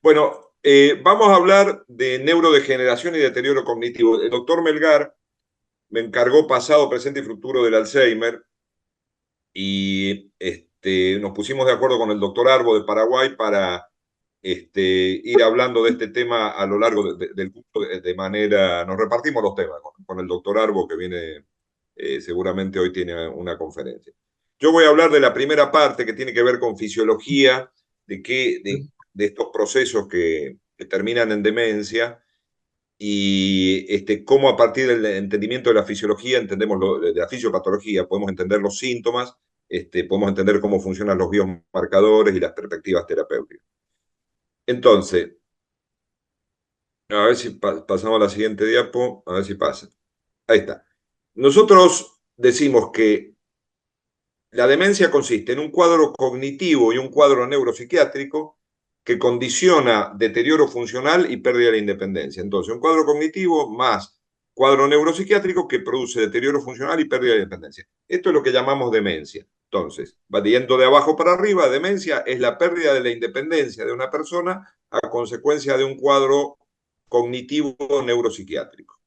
Bueno, vamos a hablar de neurodegeneración y deterioro cognitivo. El doctor Melgar me encargó pasado, presente y futuro del Alzheimer y nos pusimos de acuerdo con el doctor Arbo de Paraguay para ir hablando de este tema a lo largo del curso de manera, nos repartimos los temas con el doctor Arbo que viene, seguramente hoy tiene una conferencia. Yo voy a hablar de la primera parte que tiene que ver con fisiología, de estos procesos que terminan en demencia y cómo a partir del entendimiento de la fisiología, entendemos de la fisiopatología, podemos entender los síntomas, podemos entender cómo funcionan los biomarcadores y las perspectivas terapéuticas. Entonces, a ver si pasamos a la siguiente diapo, a ver si pasa. Ahí está. Nosotros decimos que la demencia consiste en un cuadro cognitivo y un cuadro neuropsiquiátrico que condiciona deterioro funcional y pérdida de la independencia. Entonces, un cuadro cognitivo más cuadro neuropsiquiátrico que produce deterioro funcional y pérdida de la independencia. Esto es lo que llamamos demencia. Entonces, va yendo de abajo para arriba, demencia es la pérdida de la independencia de una persona a consecuencia de un cuadro cognitivo neuropsiquiátrico.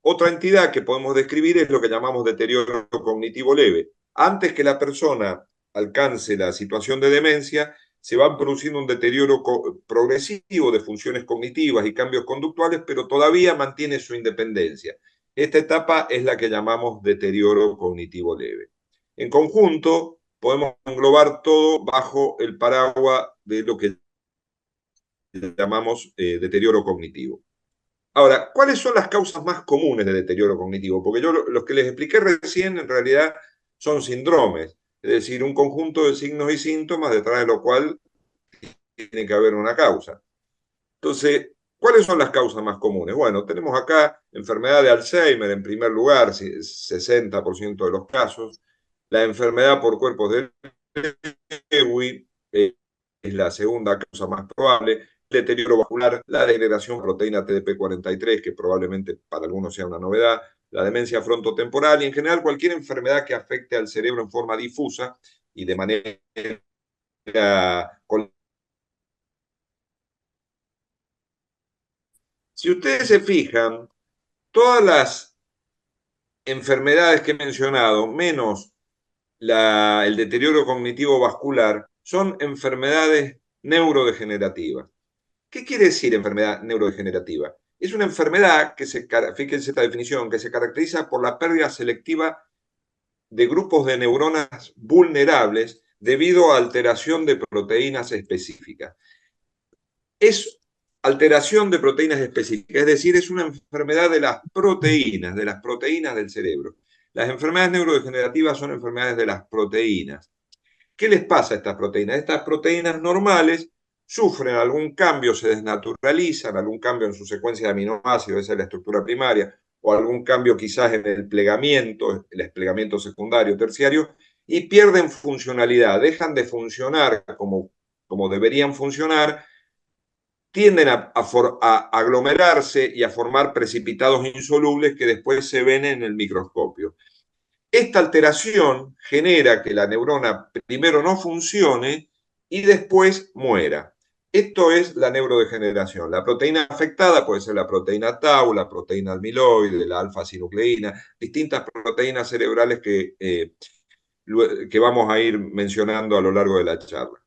Otra entidad que podemos describir es lo que llamamos deterioro cognitivo leve. Antes que la persona alcance la situación de demencia, se va produciendo un deterioro progresivo de funciones cognitivas y cambios conductuales, pero todavía mantiene su independencia. Esta etapa es la que llamamos deterioro cognitivo leve. En conjunto, podemos englobar todo bajo el paraguas de lo que llamamos deterioro cognitivo. Ahora, ¿cuáles son las causas más comunes de deterioro cognitivo? Porque yo los que les expliqué recién en realidad son síndromes, es decir, un conjunto de signos y síntomas detrás de lo cual tiene que haber una causa. Entonces, ¿cuáles son las causas más comunes? Bueno, tenemos acá enfermedad de Alzheimer en primer lugar, 60% de los casos, la enfermedad por cuerpos de Lewy es la segunda causa más probable, el deterioro vascular, la degradación de proteína TDP43, que probablemente para algunos sea una novedad, la demencia frontotemporal y en general cualquier enfermedad que afecte al cerebro en forma difusa y de manera si ustedes se fijan, todas las enfermedades que he mencionado, menos el deterioro cognitivo vascular, son enfermedades neurodegenerativas. ¿Qué quiere decir enfermedad neurodegenerativa? Es una enfermedad que fíjense esta definición, que se caracteriza por la pérdida selectiva de grupos de neuronas vulnerables debido a alteración de proteínas específicas. Es alteración de proteínas específicas, es decir, es una enfermedad de las proteínas del cerebro. Las enfermedades neurodegenerativas son enfermedades de las proteínas. ¿Qué les pasa a estas proteínas? Estas proteínas normales sufren algún cambio, se desnaturalizan, algún cambio en su secuencia de aminoácidos, esa es la estructura primaria, o algún cambio quizás en el desplegamiento secundario, terciario, y pierden funcionalidad, dejan de funcionar como deberían funcionar, tienden a aglomerarse y a formar precipitados insolubles que después se ven en el microscopio. Esta alteración genera que la neurona primero no funcione y después muera. Esto es la neurodegeneración. La proteína afectada puede ser la proteína tau, la proteína amiloide, la alfa-sinucleína, distintas proteínas cerebrales que vamos a ir mencionando a lo largo de la charla.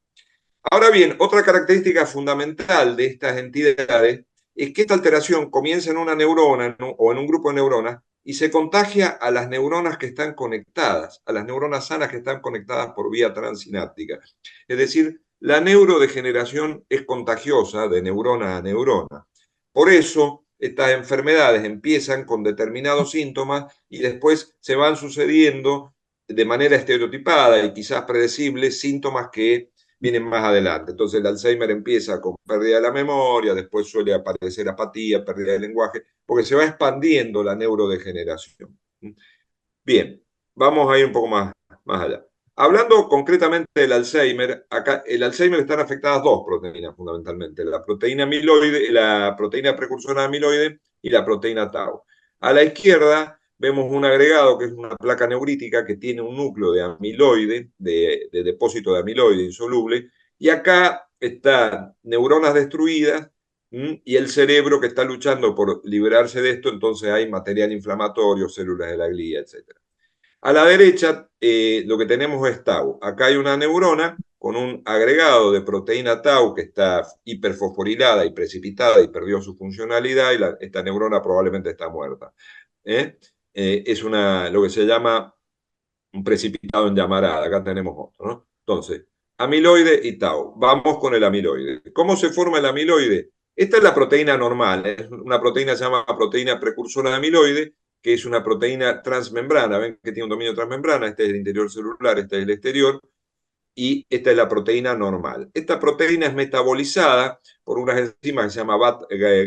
Ahora bien, otra característica fundamental de estas entidades es que esta alteración comienza en una neurona o en un grupo de neuronas y se contagia a las neuronas que están conectadas, a las neuronas sanas que están conectadas por vía transsináptica. Es decir, la neurodegeneración es contagiosa de neurona a neurona. Por eso, estas enfermedades empiezan con determinados síntomas y después se van sucediendo de manera estereotipada y quizás predecible síntomas que vienen más adelante. Entonces el Alzheimer empieza con pérdida de la memoria, después suele aparecer apatía, pérdida de lenguaje, porque se va expandiendo la neurodegeneración. Bien, vamos a ir un poco más allá. Hablando concretamente del Alzheimer, acá el Alzheimer están afectadas dos proteínas fundamentalmente, la proteína amiloide, la proteína precursora de amiloide y la proteína tau. A la izquierda vemos un agregado que es una placa neurítica que tiene un núcleo de amiloide, de depósito de amiloide insoluble, y acá están neuronas destruidas y el cerebro que está luchando por liberarse de esto, entonces hay material inflamatorio, células de la glía, etc. A la derecha lo que tenemos es tau. Acá hay una neurona con un agregado de proteína tau que está hiperfosforilada y precipitada y perdió su funcionalidad y esta neurona probablemente está muerta. Es lo que se llama un precipitado en llamarada. Acá tenemos otro, ¿no? Entonces, amiloide y tau. Vamos con el amiloide. ¿Cómo se forma el amiloide? Esta es la proteína normal. Es una proteína que se llama proteína precursora de amiloide, que es una proteína transmembrana. Ven que tiene un dominio transmembrana. Este es el interior celular, este es el exterior. Y esta es la proteína normal. Esta proteína es metabolizada por unas enzimas que se llama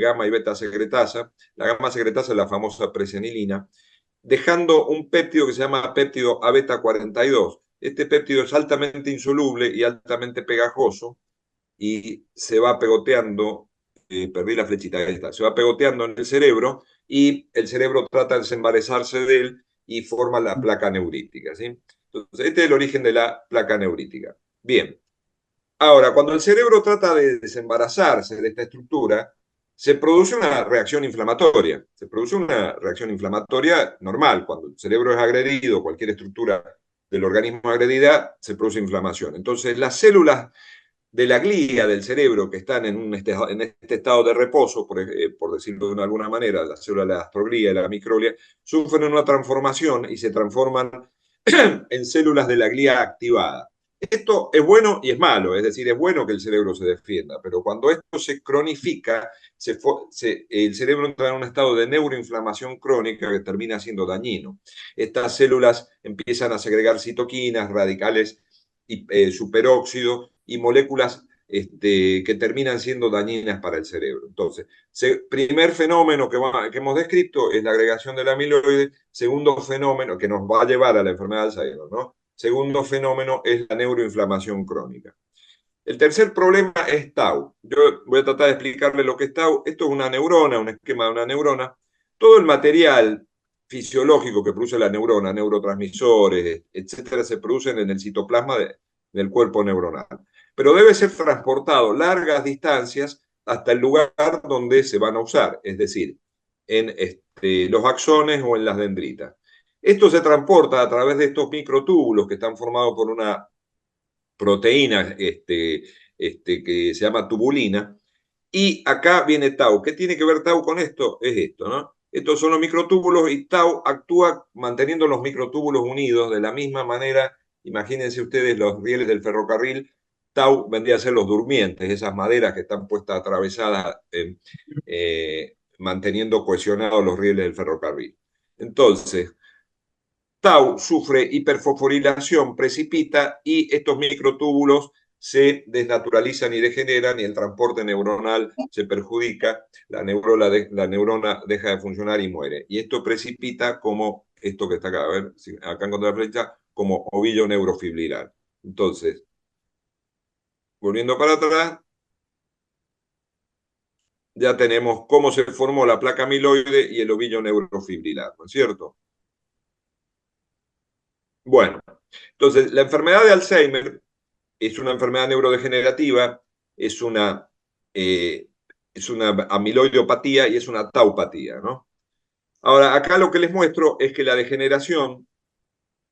gamma y beta secretasa. La gamma secretasa es la famosa presenilina, dejando un péptido que se llama péptido A-beta 42. Este péptido es altamente insoluble y altamente pegajoso y se va pegoteando, perdí la flechita, ahí está, se va pegoteando en el cerebro y el cerebro trata de desembarazarse de él y forma la placa neurítica, ¿sí? Entonces, este es el origen de la placa neurítica. Bien, ahora, cuando el cerebro trata de desembarazarse de esta estructura, se produce una reacción inflamatoria. Se produce una reacción inflamatoria normal. Cuando el cerebro es agredido, cualquier estructura del organismo agredida, se produce inflamación. Entonces, las células de la glía del cerebro que están en este estado de reposo, por decirlo de alguna manera, las células de la astroglía y la microglia, sufren una transformación y se transforman en células de la glía activada. Esto es bueno y es malo, es decir, es bueno que el cerebro se defienda, pero cuando esto se cronifica, el cerebro entra en un estado de neuroinflamación crónica que termina siendo dañino. Estas células empiezan a segregar citoquinas, radicales y superóxido y moléculas que terminan siendo dañinas para el cerebro. Entonces, primer fenómeno que hemos descrito es la agregación del amiloide. Segundo fenómeno que nos va a llevar a la enfermedad de Alzheimer, ¿no? Segundo fenómeno es la neuroinflamación crónica. El tercer problema es tau. Yo voy a tratar de explicarle lo que es tau. Esto es una neurona, un esquema de una neurona. Todo el material fisiológico que produce la neurona, neurotransmisores, etcétera, se producen en el citoplasma del cuerpo neuronal. Pero debe ser transportado largas distancias hasta el lugar donde se van a usar, es decir, en los axones o en las dendritas. Esto se transporta a través de estos microtúbulos que están formados por una proteína que se llama tubulina. Y acá viene tau. ¿Qué tiene que ver tau con esto? Es esto, ¿no? Estos son los microtúbulos y tau actúa manteniendo los microtúbulos unidos de la misma manera. Imagínense ustedes los rieles del ferrocarril. Tau vendría a ser los durmientes, esas maderas que están puestas atravesadas, manteniendo cohesionados los rieles del ferrocarril. Entonces, tau sufre hiperfosforilación, precipita y estos microtúbulos se desnaturalizan y degeneran y el transporte neuronal se perjudica, la neurona deja de funcionar y muere. Y esto precipita como esto que está acá, a ver, acá encontré la flecha, como ovillo neurofibrilar. Entonces, volviendo para atrás, ya tenemos cómo se formó la placa amiloide y el ovillo neurofibrilar, ¿no es cierto? Bueno, entonces la enfermedad de Alzheimer es una enfermedad neurodegenerativa, es una, eh, es una amiloideopatía y es una taupatía, ¿no? Ahora, acá lo que les muestro es que la degeneración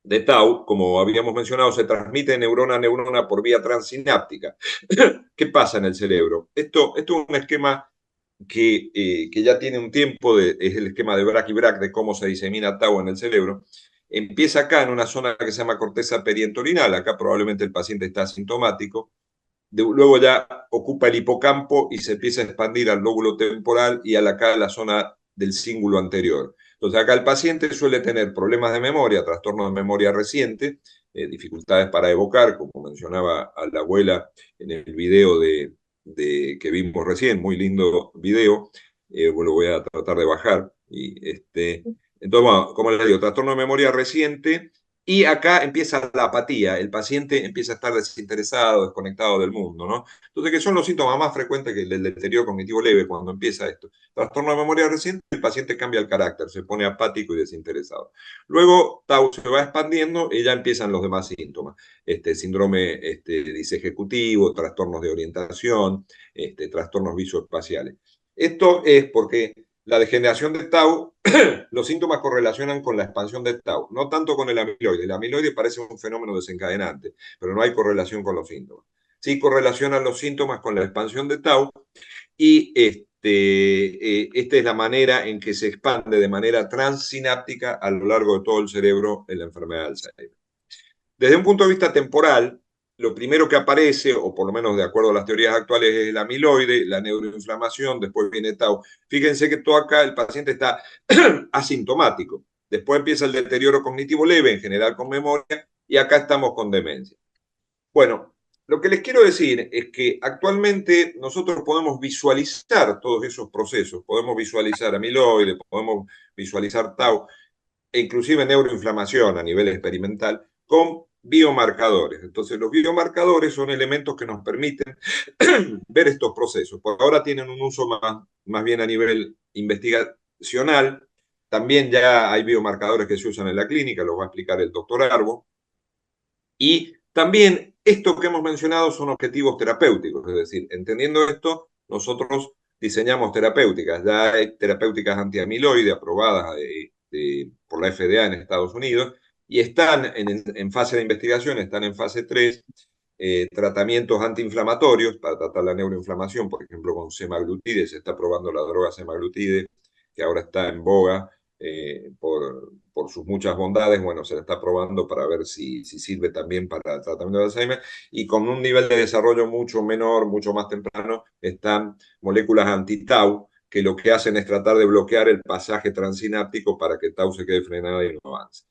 de tau, como habíamos mencionado, se transmite de neurona a neurona por vía transsináptica. ¿Qué pasa en el cerebro? Esto es un esquema que ya tiene un tiempo, es el esquema de Brack y Brack de cómo se disemina tau en el cerebro. Empieza acá en una zona que se llama corteza perientorinal, acá probablemente el paciente está asintomático, luego ya ocupa el hipocampo y se empieza a expandir al lóbulo temporal y acá a la zona del cíngulo anterior. Entonces acá el paciente suele tener problemas de memoria, trastornos de memoria reciente, dificultades para evocar, como mencionaba a la abuela en el video que vimos recién, muy lindo video, lo voy a tratar de bajar. Entonces, bueno, como les digo, trastorno de memoria reciente, Y acá empieza la apatía, el paciente empieza a estar desinteresado, desconectado del mundo, ¿no? Entonces, que son los síntomas más frecuentes que el del deterioro cognitivo leve cuando empieza esto. Trastorno de memoria reciente, el paciente cambia el carácter, se pone apático y desinteresado. Luego, Tau se va expandiendo y ya empiezan los demás síntomas. Síndrome disejecutivo, trastornos de orientación, trastornos visoespaciales. Esto es porque la degeneración de Tau, los síntomas correlacionan con la expansión de Tau, no tanto con el amiloide. El amiloide parece un fenómeno desencadenante, pero no hay correlación con los síntomas. Sí correlacionan los síntomas con la expansión de Tau y esta es la manera en que se expande de manera transsináptica a lo largo de todo el cerebro en la enfermedad de Alzheimer. Desde un punto de vista temporal, lo primero que aparece, o por lo menos de acuerdo a las teorías actuales, es el amiloide, la neuroinflamación, después viene Tau. Fíjense que todo acá el paciente está asintomático. Después empieza el deterioro cognitivo leve, en general con memoria, y acá estamos con demencia. Bueno, lo que les quiero decir es que actualmente nosotros podemos visualizar todos esos procesos, podemos visualizar amiloide, podemos visualizar Tau, e inclusive neuroinflamación a nivel experimental, con biomarcadores. Entonces, los biomarcadores son elementos que nos permiten ver estos procesos. Por ahora tienen un uso más bien a nivel investigacional. También ya hay biomarcadores que se usan en la clínica, los va a explicar el doctor Arbo. Y también esto que hemos mencionado son objetivos terapéuticos, es decir, entendiendo esto, nosotros diseñamos terapéuticas. Ya hay terapéuticas antiamiloide aprobadas por la FDA en Estados Unidos y están en fase de investigación, están en fase 3, tratamientos antiinflamatorios para tratar la neuroinflamación, por ejemplo, con semaglutide, se está probando la droga semaglutide, que ahora está en boga por sus muchas bondades. Bueno, se la está probando para ver si sirve también para el tratamiento de Alzheimer, y con un nivel de desarrollo mucho menor, mucho más temprano, están moléculas anti-tau, que lo que hacen es tratar de bloquear el pasaje transináptico para que tau se quede frenada y no avance.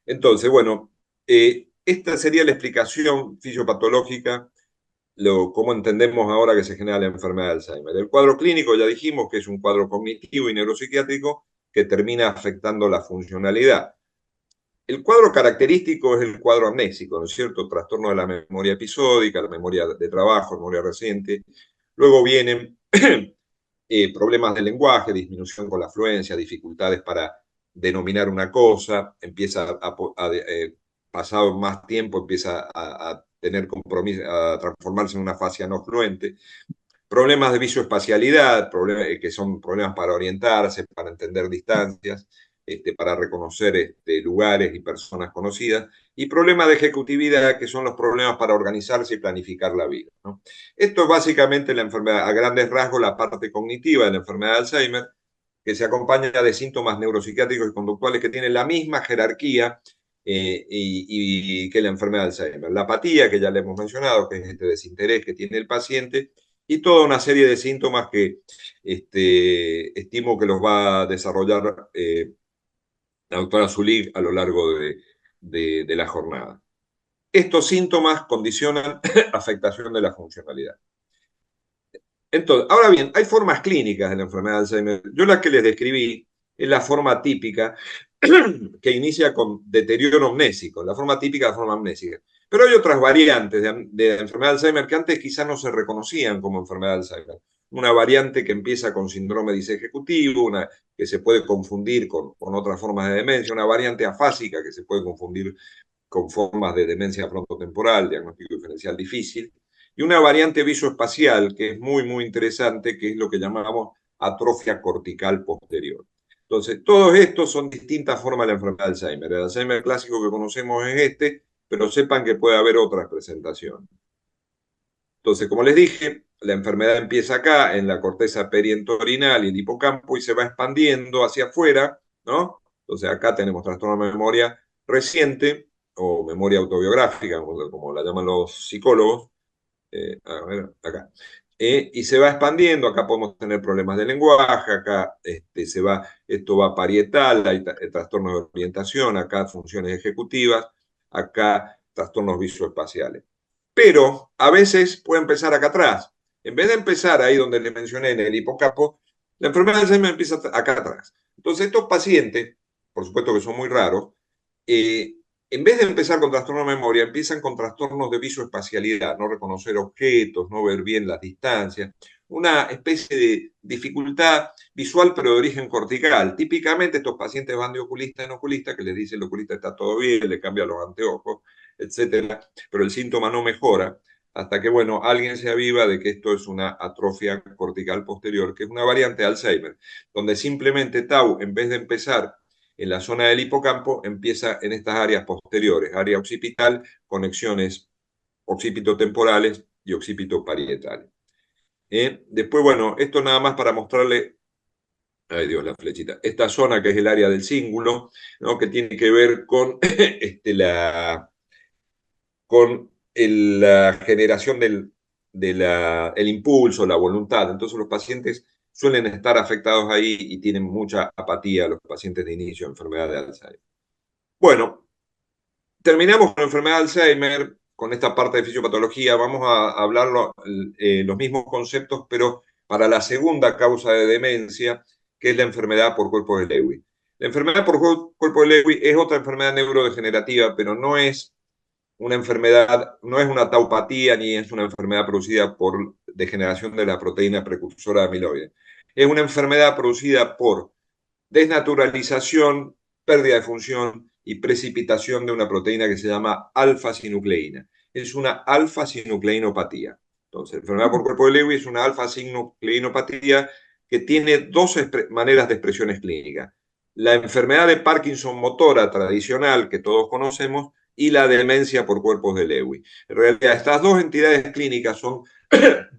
Entonces, bueno, esta sería la explicación fisiopatológica, cómo entendemos ahora que se genera la enfermedad de Alzheimer. El cuadro clínico ya dijimos que es un cuadro cognitivo y neuropsiquiátrico que termina afectando la funcionalidad. El cuadro característico es el cuadro amnésico, ¿no es cierto? Trastorno de la memoria episódica, la memoria de trabajo, memoria reciente. Luego vienen problemas del lenguaje, disminución con la fluencia, dificultades para denominar una cosa, empieza pasado más tiempo, empieza a tener compromiso, a transformarse en una fascia no fluente. Problemas de visoespacialidad, que son problemas para orientarse, para entender distancias, para reconocer lugares y personas conocidas, y problemas de ejecutividad, que son los problemas para organizarse y planificar la vida, ¿no? Esto es básicamente la enfermedad, a grandes rasgos, la parte cognitiva de la enfermedad de Alzheimer, que se acompaña de síntomas neuropsiquiátricos y conductuales que tienen la misma jerarquía que la enfermedad de Alzheimer. La apatía, que ya le hemos mencionado, que es este desinterés que tiene el paciente, y toda una serie de síntomas que estimo que los va a desarrollar la doctora Zulig a lo largo de la jornada. Estos síntomas condicionan afectación de la funcionalidad. Entonces, ahora bien, hay formas clínicas de la enfermedad de Alzheimer. Yo la que les describí es la forma típica que inicia con deterioro amnésico, la forma típica de la forma amnésica. Pero hay otras variantes de la enfermedad de Alzheimer que antes quizás no se reconocían como enfermedad de Alzheimer. Una variante que empieza con síndrome disejecutivo, una que se puede confundir con otras formas de demencia, una variante afásica que se puede confundir con formas de demencia frontotemporal, diagnóstico diferencial difícil, y una variante visoespacial que es muy interesante, que es lo que llamamos atrofia cortical posterior. Entonces, todos estos son distintas formas de la enfermedad de Alzheimer. El Alzheimer clásico que conocemos es pero sepan que puede haber otras presentaciones. Entonces, como les dije, la enfermedad empieza acá, en la corteza perientorinal y el hipocampo, y se va expandiendo hacia afuera, ¿no? Entonces, acá tenemos trastorno de memoria reciente o memoria autobiográfica, como la llaman los psicólogos. A ver, acá. Y se va expandiendo, acá podemos tener problemas de lenguaje, acá esto va parietal, hay trastornos de orientación, acá funciones ejecutivas, acá trastornos visoespaciales. Pero a veces puede empezar acá atrás. En vez de empezar ahí donde les mencioné, en el hipocampo, la enfermedad de Alzheimer empieza acá atrás. Entonces, estos pacientes, por supuesto que son muy raros, en vez de empezar con trastorno de memoria, empiezan con trastornos de visoespacialidad, no reconocer objetos, no ver bien las distancias, una especie de dificultad visual pero de origen cortical. Típicamente estos pacientes van de oculista en oculista, que les dice el oculista está todo bien, le cambia los anteojos, etcétera, pero el síntoma no mejora hasta que, bueno, alguien se aviva de que esto es una atrofia cortical posterior, que es una variante de Alzheimer, donde simplemente tau, en vez de empezar en la zona del hipocampo, empieza en estas áreas posteriores, área occipital, conexiones occipitotemporales y occipitoparietales. Después, bueno, esto nada más para mostrarle, ay Dios, la flechita, esta zona que es el área del cíngulo, ¿no? Que tiene que ver con, la generación el impulso, la voluntad. Entonces los pacientes suelen estar afectados ahí y tienen mucha apatía los pacientes de inicio de enfermedad de Alzheimer. Bueno, terminamos con la enfermedad de Alzheimer, con esta parte de fisiopatología. Vamos a hablar los mismos conceptos, pero para la segunda causa de demencia, que es la enfermedad por cuerpo de Lewy. La enfermedad por cuerpo de Lewy es otra enfermedad neurodegenerativa, pero no es una enfermedad, no es una taupatía ni es una enfermedad producida por degeneración de la proteína precursora de amiloide. Es una enfermedad producida por desnaturalización, pérdida de función y precipitación de una proteína que se llama alfa-sinucleína. Es una alfa-sinucleinopatía. Entonces, la enfermedad por cuerpo de Lewy es una alfa-sinucleinopatía que tiene dos maneras de expresiones clínicas. La enfermedad de Parkinson motora tradicional que todos conocemos y la demencia por cuerpos de Lewy. En realidad, estas dos entidades clínicas son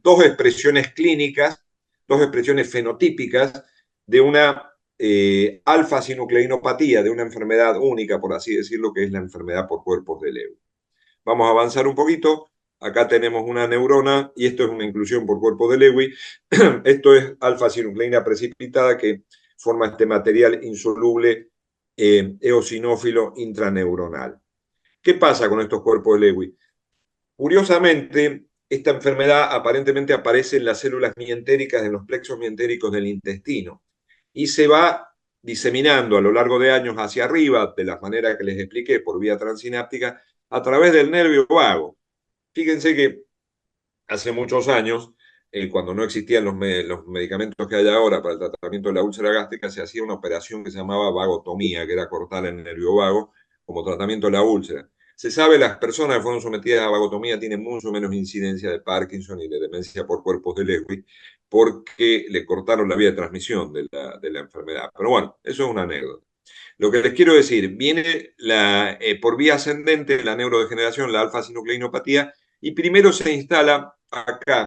dos expresiones clínicas, dos expresiones fenotípicas de una alfa-sinucleinopatía, de una enfermedad única, por así decirlo, que es la enfermedad por cuerpos de Lewy. Vamos a avanzar un poquito. Acá tenemos una neurona y esto es una inclusión por cuerpo de Lewy. Esto es alfa-sinucleína precipitada que forma este material insoluble eosinófilo intraneuronal. ¿Qué pasa con estos cuerpos de Lewy? Curiosamente, esta enfermedad aparentemente aparece en las células mientéricas de los plexos mientéricos del intestino y se va diseminando a lo largo de años hacia arriba, de la manera que les expliqué, por vía transináptica, a través del nervio vago. Fíjense que hace muchos años, cuando no existían los medicamentos que hay ahora para el tratamiento de la úlcera gástrica, se hacía una operación que se llamaba vagotomía, que era cortar el nervio vago como tratamiento de la úlcera. Se sabe, las personas que fueron sometidas a vagotomía tienen mucho menos incidencia de Parkinson y de demencia por cuerpos de Lewy, porque le cortaron la vía de transmisión de la enfermedad. Pero bueno, eso es una anécdota. Lo que les quiero decir, viene por vía ascendente la neurodegeneración, la alfa-sinucleinopatía, y primero se instala acá,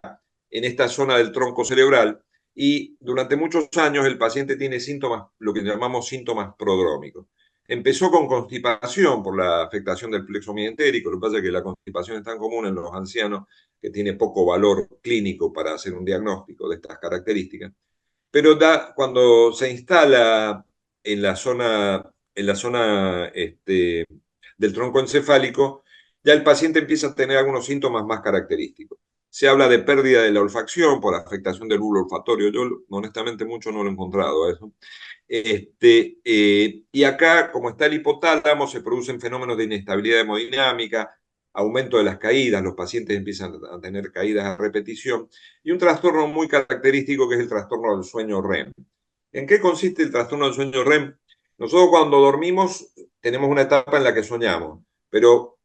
en esta zona del tronco cerebral, y durante muchos años el paciente tiene síntomas, lo que llamamos síntomas prodrómicos. Empezó con constipación por la afectación del plexo mientérico, lo que pasa es que la constipación es tan común en los ancianos que tiene poco valor clínico para hacer un diagnóstico de estas características. Pero cuando se instala en la zona del tronco encefálico, ya el paciente empieza a tener algunos síntomas más característicos. Se habla de pérdida de la olfacción por afectación del bulbo olfatorio. Yo, honestamente, mucho no lo he encontrado a eso. Y acá, como está el hipotálamo, se producen fenómenos de inestabilidad hemodinámica, aumento de las caídas, los pacientes empiezan a tener caídas a repetición, y un trastorno muy característico que es el trastorno del sueño REM. ¿En qué consiste el trastorno del sueño REM? Nosotros cuando dormimos tenemos una etapa en la que soñamos, pero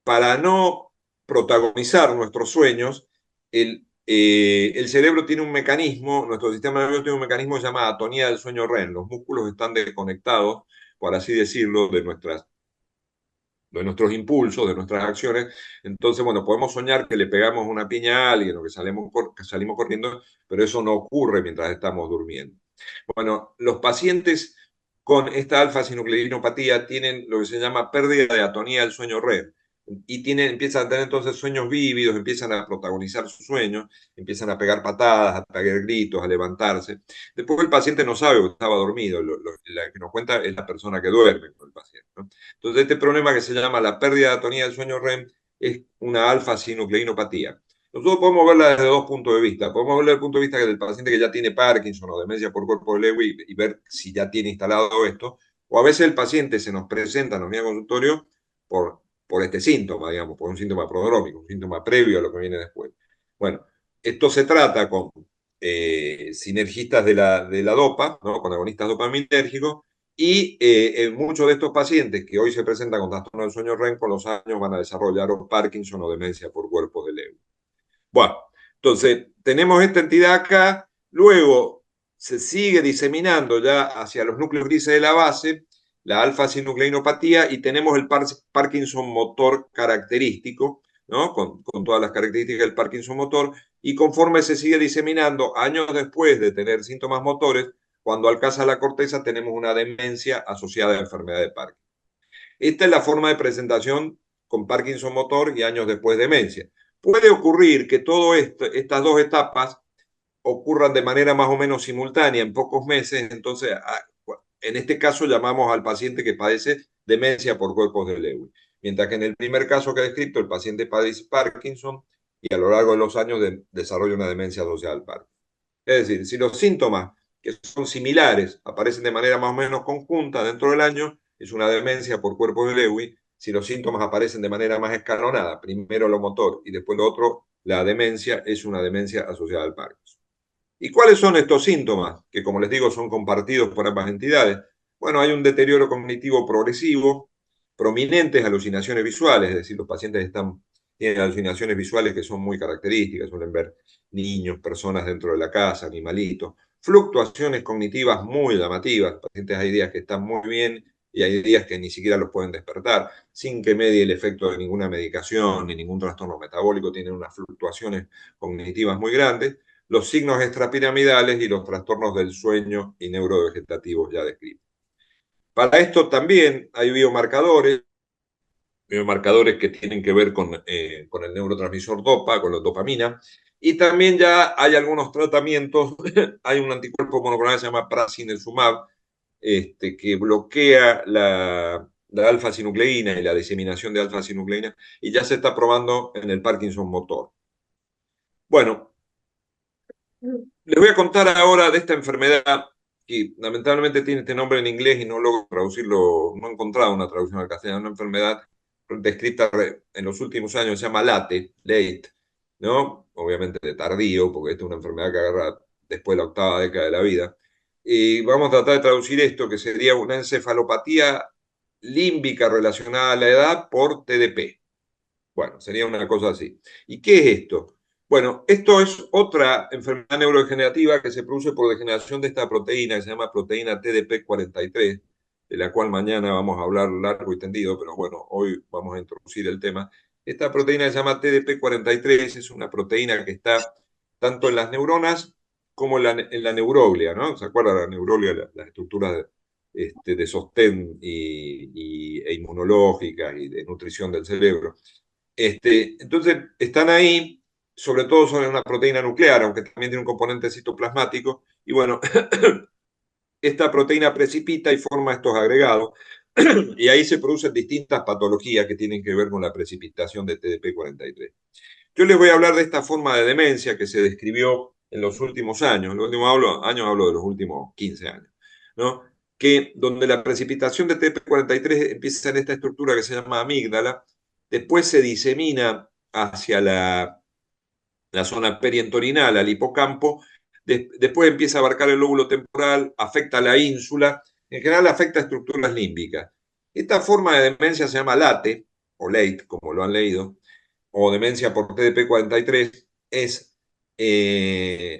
para no protagonizar nuestros sueños, el cerebro tiene un mecanismo, nuestro sistema nervioso tiene un mecanismo que se llama atonía del sueño REM. Los músculos están desconectados, por así decirlo, de nuestros impulsos, de nuestras acciones. Entonces, bueno, podemos soñar que le pegamos una piña a alguien o que salimos corriendo, pero eso no ocurre mientras estamos durmiendo. Bueno, los pacientes con esta alfa-sinucleinopatía tienen lo que se llama pérdida de atonía del sueño REM y empiezan a tener entonces sueños vívidos, empiezan a protagonizar sus sueños, empiezan a pegar patadas, a pegar gritos, a levantarse. Después el paciente no sabe que estaba dormido, la que nos cuenta es la persona que duerme con el paciente, ¿no? Entonces este problema que se llama la pérdida de atonía del sueño REM es una alfa-sinucleinopatía. Nosotros podemos verla desde dos puntos de vista. Podemos verla desde el punto de vista del paciente que ya tiene Parkinson o demencia por cuerpo de Lewy y ver si ya tiene instalado esto. O a veces el paciente se nos presenta, nos viene al consultorio por este síntoma, digamos, por un síntoma prodrómico, un síntoma previo a lo que viene después. Bueno, esto se trata con sinergistas de la dopa, ¿no? Con agonistas dopaminérgicos, y en muchos de estos pacientes que hoy se presentan con trastorno del sueño REM, con los años van a desarrollar o Parkinson o demencia por cuerpos de Lewy. Bueno, entonces tenemos esta entidad acá, luego se sigue diseminando ya hacia los núcleos grises de la base, la alfa-sinucleinopatía, y tenemos el Parkinson motor característico, ¿no? Con todas las características del Parkinson motor, y conforme se sigue diseminando, años después de tener síntomas motores, cuando alcanza la corteza tenemos una demencia asociada a la enfermedad de Parkinson. Esta es la forma de presentación con Parkinson motor y años después demencia. Puede ocurrir que todas estas dos etapas ocurran de manera más o menos simultánea en pocos meses, entonces en este caso llamamos al paciente que padece demencia por cuerpos de Lewy, mientras que en el primer caso que he descrito el paciente padece Parkinson y a lo largo de los años desarrolla una demencia asociada al Parkinson. Es decir, si los síntomas que son similares aparecen de manera más o menos conjunta dentro del año, es una demencia por cuerpo de Lewy. Si los síntomas aparecen de manera más escalonada, primero lo motor y después lo otro, la demencia es una demencia asociada al Parkinson. ¿Y cuáles son estos síntomas? Que como les digo son compartidos por ambas entidades. Bueno, hay un deterioro cognitivo progresivo, prominentes alucinaciones visuales, es decir, los pacientes tienen alucinaciones visuales que son muy características, suelen ver niños, personas dentro de la casa, animalitos, fluctuaciones cognitivas muy llamativas, pacientes hay días que están muy bien y hay días que ni siquiera los pueden despertar, sin que medie el efecto de ninguna medicación ni ningún trastorno metabólico, tienen unas fluctuaciones cognitivas muy grandes, los signos extrapiramidales y los trastornos del sueño y neurovegetativos ya descritos. Para esto también hay biomarcadores que tienen que ver con el neurotransmisor DOPA, con la dopamina, y también ya hay algunos tratamientos, hay un anticuerpo monoclonal que se llama prasinezumab, que bloquea la alfa-sinucleína y la diseminación de alfa-sinucleína, y ya se está probando en el Parkinson motor. Bueno, les voy a contar ahora de esta enfermedad que lamentablemente tiene este nombre en inglés y no logro traducirlo, no he encontrado una traducción al castellano, una enfermedad descrita en los últimos años, se llama late, ¿no? Obviamente de tardío, porque esta es una enfermedad que agarra después de la octava década de la vida. Y vamos a tratar de traducir esto, que sería una encefalopatía límbica relacionada a la edad por TDP. Bueno, sería una cosa así. ¿Y qué es esto? Bueno, esto es otra enfermedad neurodegenerativa que se produce por degeneración de esta proteína que se llama proteína TDP43, de la cual mañana vamos a hablar largo y tendido, pero bueno, hoy vamos a introducir el tema. Esta proteína se llama TDP43, es una proteína que está tanto en las neuronas como en la neuroglia, ¿no? ¿Se acuerdan de la neuroglia, las estructuras de sostén e inmunológicas y de nutrición del cerebro? Entonces, están ahí, sobre todo sobre una proteína nuclear, aunque también tiene un componente citoplasmático, y bueno, esta proteína precipita y forma estos agregados, y ahí se producen distintas patologías que tienen que ver con la precipitación de TDP43. Yo les voy a hablar de esta forma de demencia que se describió en los últimos años, en los últimos años hablo de los últimos 15 años, ¿no? Que donde la precipitación de TP43 empieza en esta estructura que se llama amígdala, después se disemina hacia la zona perientorinal, al hipocampo, después empieza a abarcar el lóbulo temporal, afecta a la ínsula, en general afecta a estructuras límbicas. Esta forma de demencia se llama late, o late, como lo han leído, o demencia por TDP43,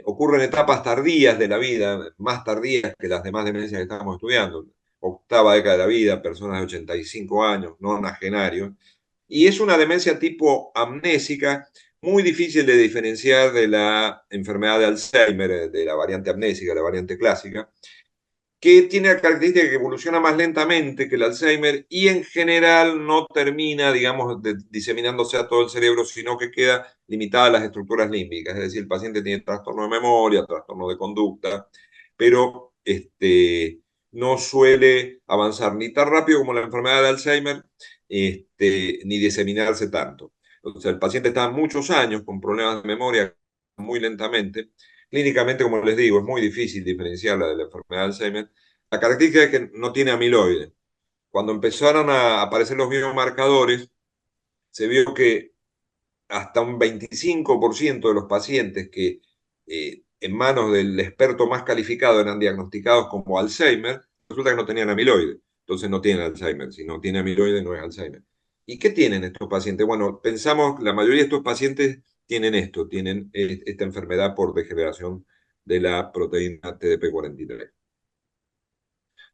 ocurre en etapas tardías de la vida, más tardías que las demás demencias que estamos estudiando, octava década de la vida, personas de 85 años, no nonagenarios, y es una demencia tipo amnésica, muy difícil de diferenciar de la enfermedad de Alzheimer, de la variante amnésica, la variante clásica, que tiene la característica que evoluciona más lentamente que el Alzheimer y en general no termina, digamos, diseminándose a todo el cerebro, sino que queda limitada a las estructuras límbicas. Es decir, el paciente tiene trastorno de memoria, trastorno de conducta, pero no suele avanzar ni tan rápido como la enfermedad de Alzheimer, ni diseminarse tanto. Entonces, el paciente está muchos años con problemas de memoria muy lentamente. Clínicamente, como les digo, es muy difícil diferenciarla de la enfermedad de Alzheimer. La característica es que no tiene amiloide. cuando empezaron a aparecer los biomarcadores, se vio que hasta un 25% de los pacientes que en manos del experto más calificado eran diagnosticados como Alzheimer, resulta que no tenían amiloide. Entonces no tienen Alzheimer. Si no tiene amiloide, no es Alzheimer. ¿Y qué tienen estos pacientes? Bueno, pensamos, la mayoría de estos pacientes tienen esto, tienen esta enfermedad por degeneración de la proteína TDP43.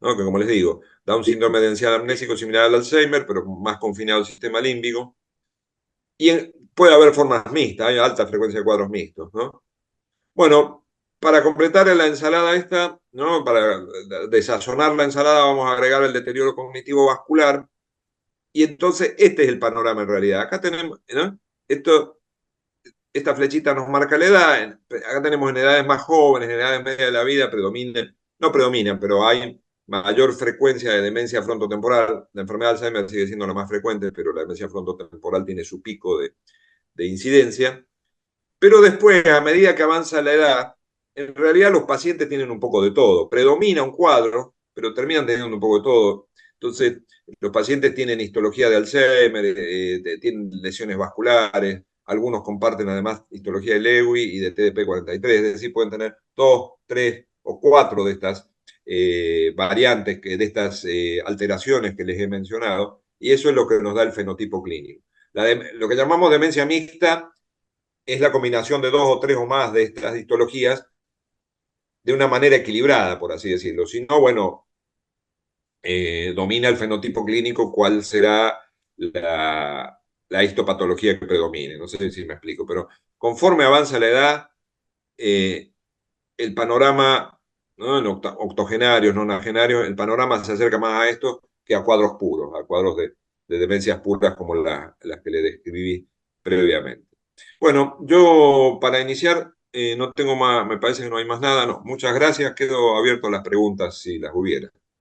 ¿No? Que como les digo, da un síndrome de anciano amnésico similar al Alzheimer, pero más confinado al sistema límbico. Y puede haber formas mixtas, hay alta frecuencia de cuadros mixtos, ¿no? Bueno, para completar la ensalada esta, ¿no? Para desazonar la ensalada, vamos a agregar el deterioro cognitivo vascular. Y entonces este es el panorama en realidad. Acá tenemos, ¿no? Esta flechita nos marca la edad. Acá tenemos en edades más jóvenes, en edades medias de la vida, no predominan, pero hay mayor frecuencia de demencia frontotemporal. La enfermedad de Alzheimer sigue siendo la más frecuente, pero la demencia frontotemporal tiene su pico de incidencia. Pero después, a medida que avanza la edad, en realidad los pacientes tienen un poco de todo. Predomina un cuadro, pero terminan teniendo un poco de todo. Entonces, los pacientes tienen histología de Alzheimer, tienen lesiones vasculares, algunos comparten además histología de Lewy y de TDP43, es decir, pueden tener dos, tres o cuatro de estas variantes, de estas alteraciones que les he mencionado, y eso es lo que nos da el fenotipo clínico. Lo que llamamos demencia mixta es la combinación de dos o tres o más de estas histologías de una manera equilibrada, por así decirlo. Si no, bueno, domina el fenotipo clínico, cuál será la histopatología que predomine. No sé si me explico, pero conforme avanza la edad, eh, el panorama, ¿no? En octogenarios, nonagenarios, el panorama se acerca más a esto que a cuadros puros, a cuadros de demencias puras como las que le describí previamente. Bueno, yo para iniciar no tengo más, me parece que no hay más nada. No, muchas gracias, quedo abierto a las preguntas si las hubiera.